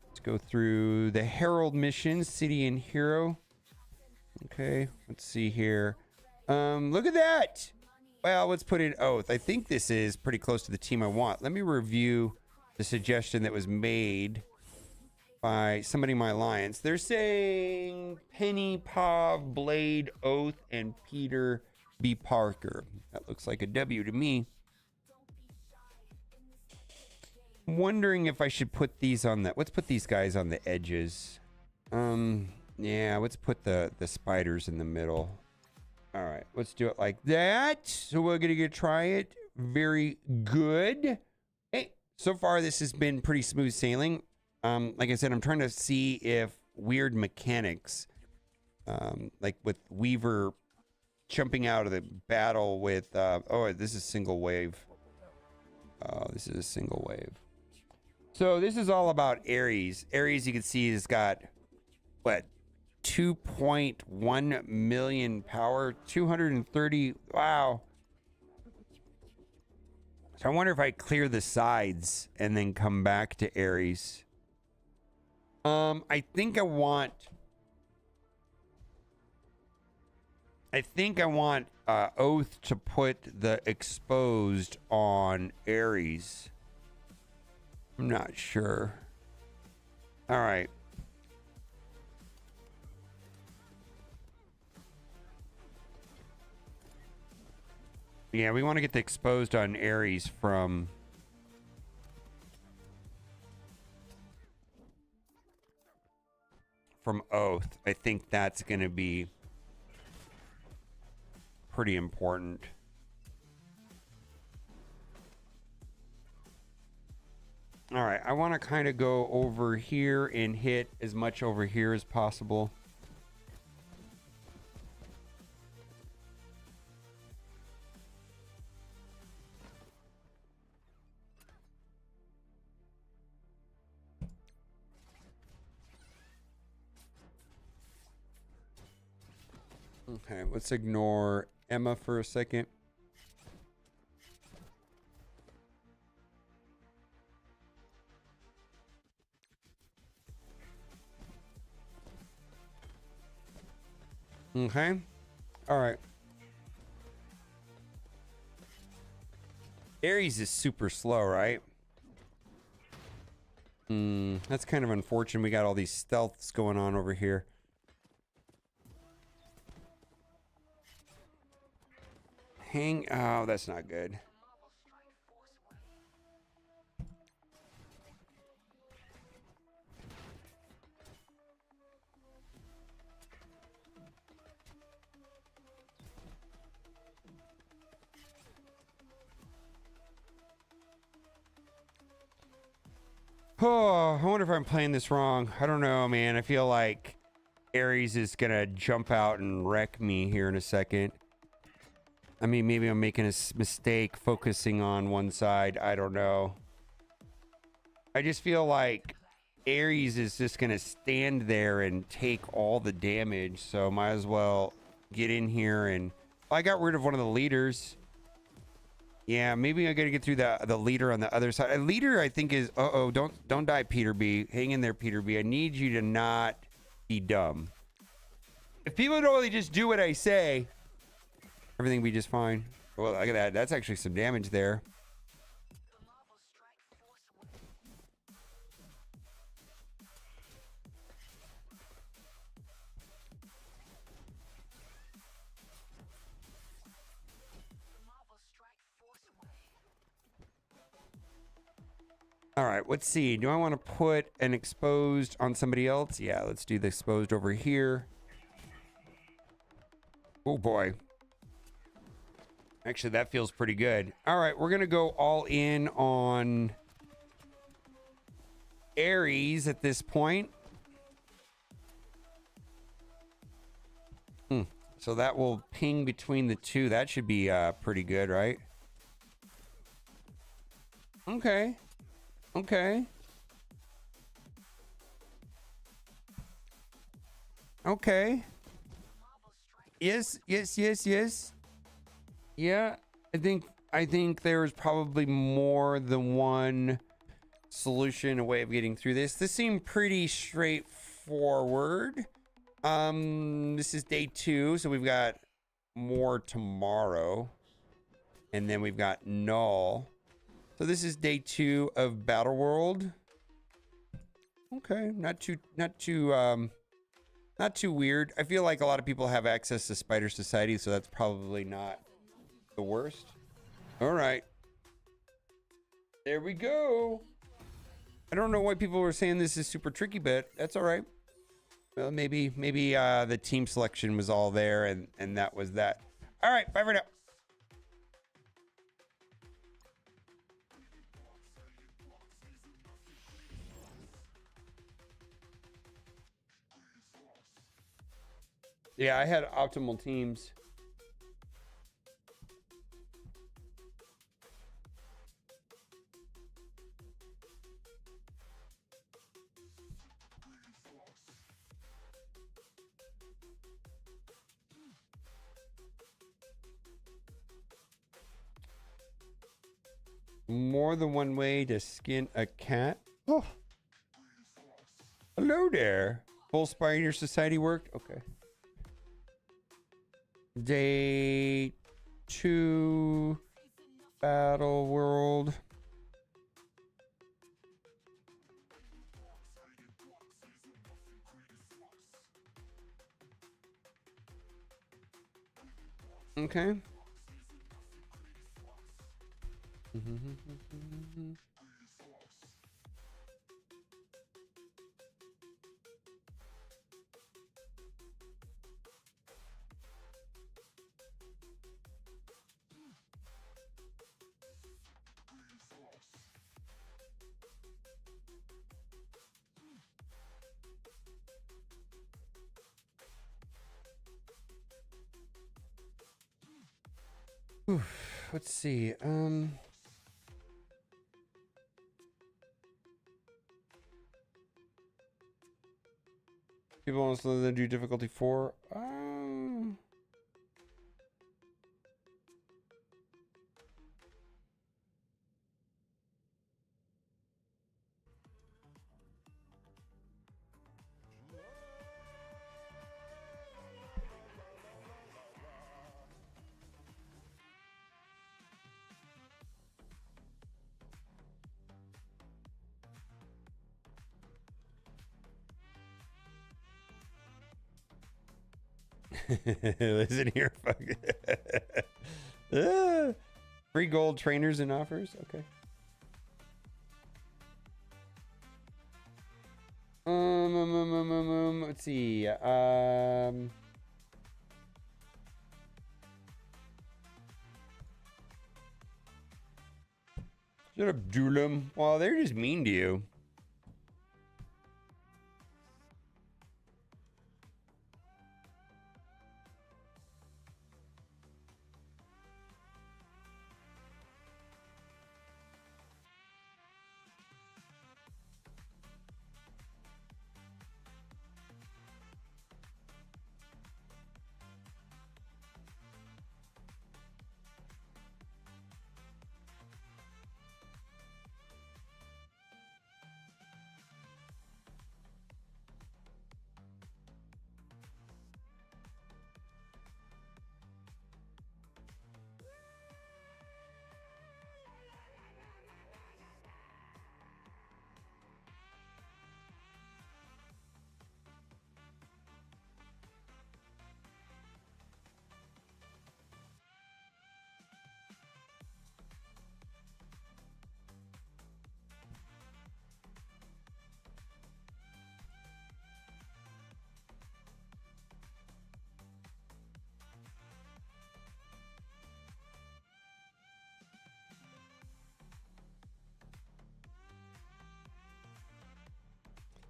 Let's go through the Herald mission, City and Hero. Okay, let's see here. Look at that. Well, let's put in Oath. I think this is pretty close to the team I want. Let me review the suggestion that was made by somebody in my alliance. They're saying Penny, Pav, Blade, Oath, and Peter B. Parker. That looks like a W to me. I'm wondering if I should put these on the... Let's put these guys on the edges. Yeah, let's put the spiders in the middle. All right, let's do it like that. So we're going to try it. Very good. Hey, so far this has been pretty smooth sailing. Like I said, I'm trying to see if weird mechanics, like with Weaver jumping out of the battle with, oh, this is single wave. This is a single wave. So this is all about Ares. Ares, you can see, has got, what, 2.1 million power, 230. Wow. So I wonder if I clear the sides and then come back to Ares. I think I want Oath to put the exposed on Ares. I'm not sure. All right. Yeah, we want to get the exposed on Ares from Oath. I think that's going to be pretty important. All right, I want to kind of go over here and hit as much over here as possible. Okay, let's ignore Emma for a second. Okay. All right. Ares is super slow, right? That's kind of unfortunate. We got all these stealths going on over here. Oh, that's not good. Oh, I wonder if I'm playing this wrong. I don't know, man. I feel like Ares is gonna jump out and wreck me here in a second. I mean, maybe I'm making a mistake focusing on one side. I don't know. I just feel like Ares is just going to stand there and take all the damage. So might as well get in here. And I got rid of one of the leaders. Yeah, maybe I got to get through the leader on the other side. A leader, I think, is... Uh-oh, don't die, Peter B. Hang in there, Peter B. I need you to not be dumb. If people don't really just do what I say... Everything will be just fine. Well, look at that. That's actually some damage there. All right, let's see. Do I want to put an exposed on somebody else? Yeah, let's do the exposed over here. Oh boy. Actually, that feels pretty good. All right, we're going to go all in on Aries at this point. So that will ping between the two. That should be pretty good, right? Okay. Okay. Okay. Yes, yes, yes, yes. Yeah, I think there's probably more than one solution, a way of getting through this. This seemed pretty straightforward. This is day 2, so we've got more tomorrow. And then we've got Null. So this is day 2 of Battleworld. Okay, not too weird. I feel like a lot of people have access to Spider Society, so that's probably not the worst. All right. There we go. I don't know why people were saying this is super tricky, but that's all right. Well, maybe the team selection was all there, and that was that. All right, bye for now. Yeah, I had optimal teams. More than one way to skin a cat. Oh. Hello there. Full Spider Society worked? Okay. Day 2 Battle World. Okay. Let's see. People want to do difficulty 4. Listen here, fuck. Free gold trainers and offers. Okay. Let's see. Shut up, Julim. Well, they're just mean to you.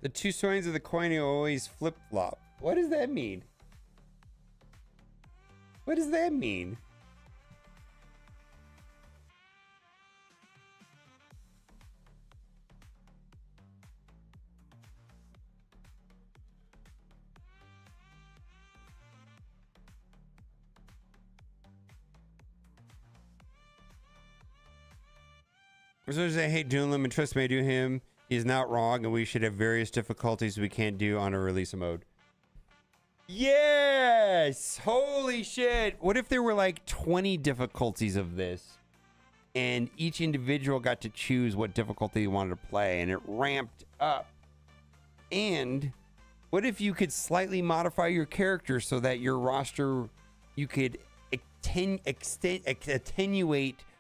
The two sides of the coin always flip-flop. What does that mean? What does that mean? As soon as I hate doing him and trust me, I do him. He is not wrong, and we should have various difficulties we can't do on a release mode. Yes! Holy shit! What if there were like 20 difficulties of this, and each individual got to choose what difficulty you wanted to play, and it ramped up? And what if you could slightly modify your character so that your roster, you could attenuate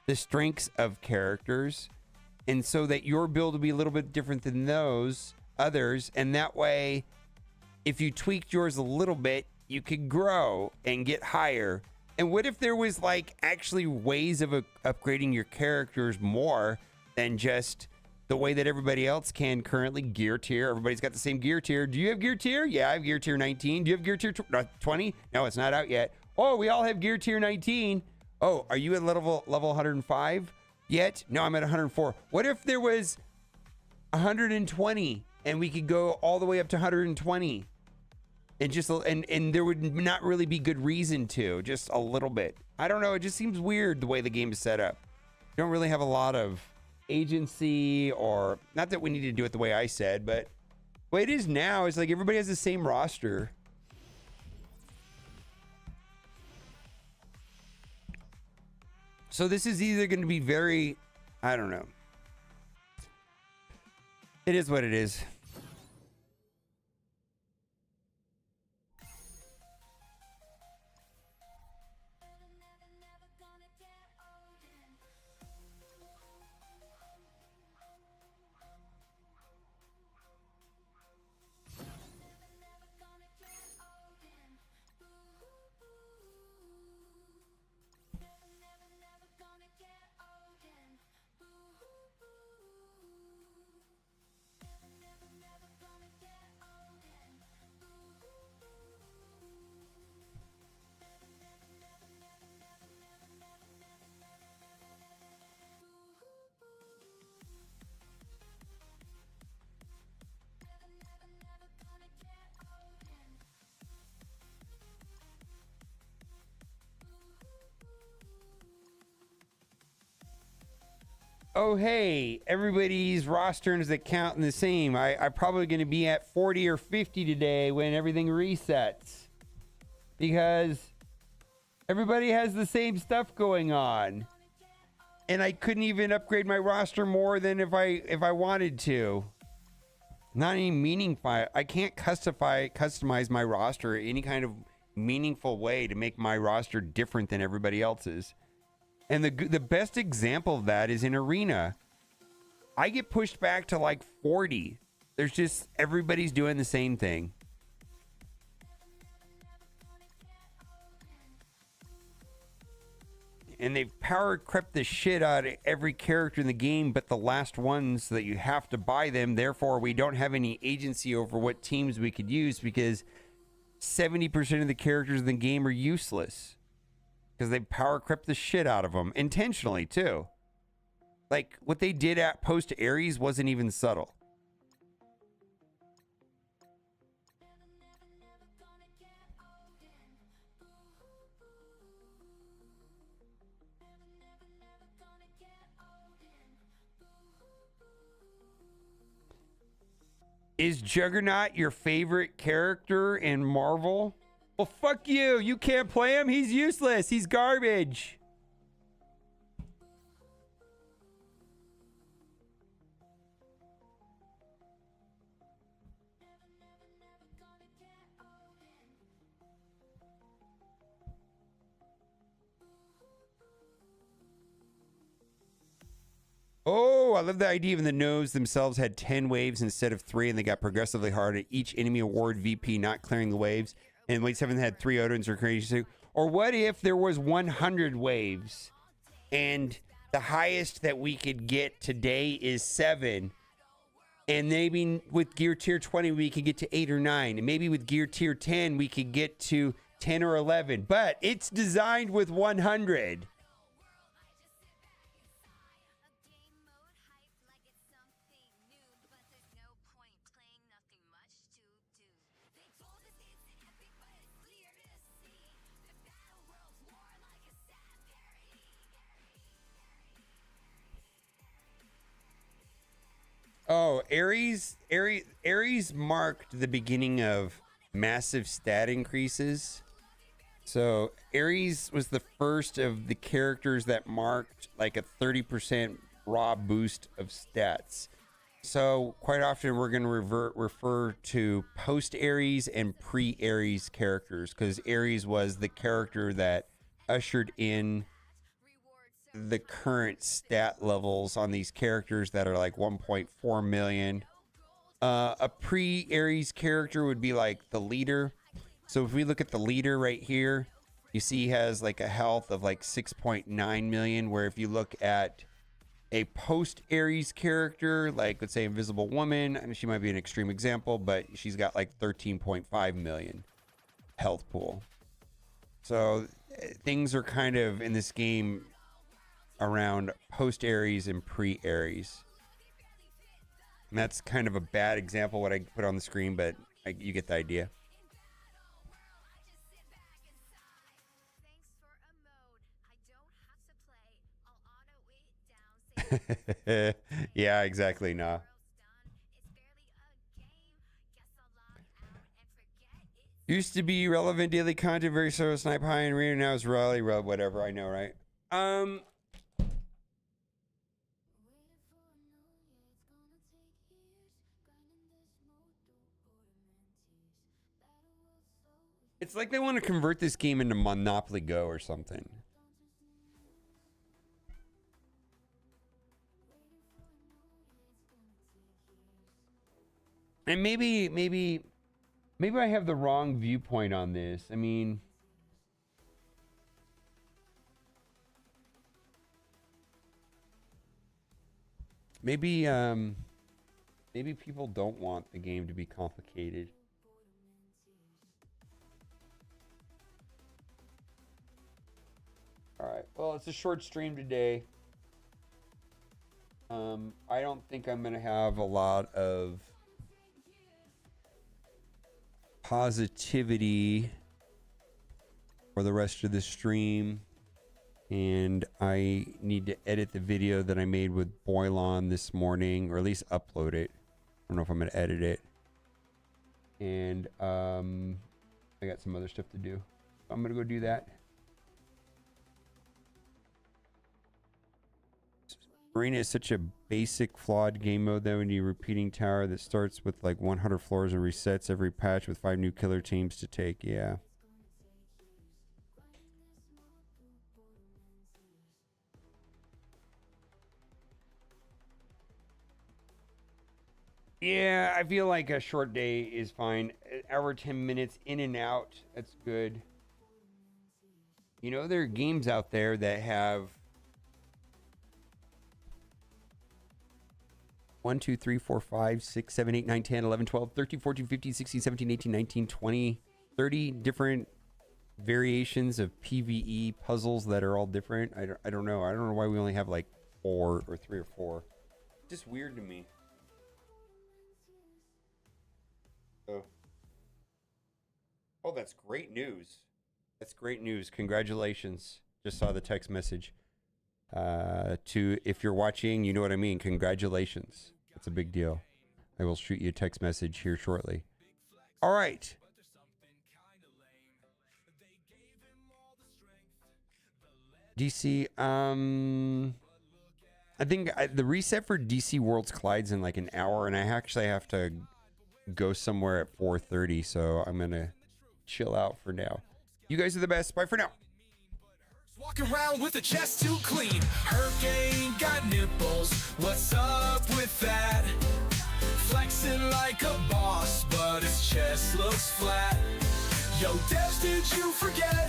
the strengths of characters, and so that your build would be a little bit different than those others, and that way, if you tweaked yours a little bit, you could grow and get higher. And what if there was like actually ways of upgrading your characters more than just the way that everybody else can currently? Gear tier. Everybody's got the same gear tier. Do you have gear tier? Yeah, I have gear tier 19. Do you have gear tier 20? No, it's not out yet. Oh, we all have gear tier 19. Oh, are you at level 105 yet? No, I'm at 104. What if there was 120 and we could go all the way up to 120? And just and there would not really be good reason to, just a little bit. I don't know, it just seems weird the way the game is set up. You don't really have a lot of agency, or not that we need to do it the way I said, but the way it is now is like everybody has the same roster. So this is either going to be very, I don't know. It is what it is. Oh, hey, everybody's rosters that count the same. I'm probably going to be at 40 or 50 today when everything resets, because everybody has the same stuff going on, and I couldn't even upgrade my roster more than if I wanted to. Not any meaningful. I can't customize my roster any kind of meaningful way to make my roster different than everybody else's. And the best example of that is in Arena. I get pushed back to like 40. There's just, everybody's doing the same thing. And they've power crept the shit out of every character in the game, but the last ones that you have to buy them. Therefore, we don't have any agency over what teams we could use, because 70% of the characters in the game are useless. Because they power crept the shit out of them intentionally too. Like what they did at post Ares wasn't even subtle. Is Juggernaut your favorite character in Marvel? Well, fuck you. You can't play him. He's useless. He's garbage. Oh, I love the idea of the nodes themselves had 10 waves instead of 3, and they got progressively harder. Each enemy award VP not clearing the waves. And Wave 7 had 3 Odins or crazy. Or what if there was 100 waves and the highest that we could get today is 7, And maybe with gear tier 20, we could get to 8 or 9. And maybe with gear tier 10, we could get to 10 or 11. But it's designed with 100. Oh, Ares marked the beginning of massive stat increases. So Ares was the first of the characters that marked like a 30% raw boost of stats. So quite often we're going to refer to post-Ares and pre-Ares characters, because Ares was the character that ushered in the current stat levels on these characters that are like 1.4 million. A pre-Ares character would be like the leader. So if we look at the leader right here, you see he has like a health of like 6.9 million, where if you look at a post-Ares character, like let's say Invisible Woman, I mean, she might be an extreme example, but she's got like 13.5 million health pool. So things are kind of in this game around post-Ares and pre-Ares. And that's kind of a bad example what I put on the screen, but you get the idea. Yeah, exactly. Nah. Used to be relevant daily content, very sort of snipe high and reader. Now it's rally, whatever. I know, right? It's like they want to convert this game into Monopoly Go or something. And maybe I have the wrong viewpoint on this. I mean, maybe people don't want the game to be complicated. All right. Well, it's a short stream today. I don't think I'm going to have a lot of positivity for the rest of the stream, and I need to edit the video that I made with Boylon this morning, or at least upload it. I don't know if I'm going to edit it, and I got some other stuff to do. I'm going to go do that. Arena is such a basic, flawed game mode, though. We need a repeating tower that starts with like 100 floors and resets every patch with 5 new killer teams to take. Yeah. Yeah, I feel like a short day is fine. An hour, 10 minutes in and out. That's good. You know, there are games out there that have 1, 2, 3, 4, 5, 6, 7, 8, 9, 10, 11, 12, 13, 14, 15, 16, 17, 18, 19, 20, 30 different variations of PvE puzzles that are all different. I don't know. I don't know why we only have like 4 or 3 or 4. It's just weird to me. Oh, that's great news. That's great news. Congratulations. Just saw the text message. If you're watching, you know what I mean. Congratulations. It's a big deal. I will shoot you a text message here shortly. All right. DC, I think the reset for DC Worlds Collides in like an hour, and I actually have to go somewhere at 4:30, so I'm gonna chill out for now. You guys are the best. Bye for now. Walking around with a chest too clean. Her ain't got nipples. What's up with that? Flexing like a boss, but his chest looks flat. Yo, devs, did you forget?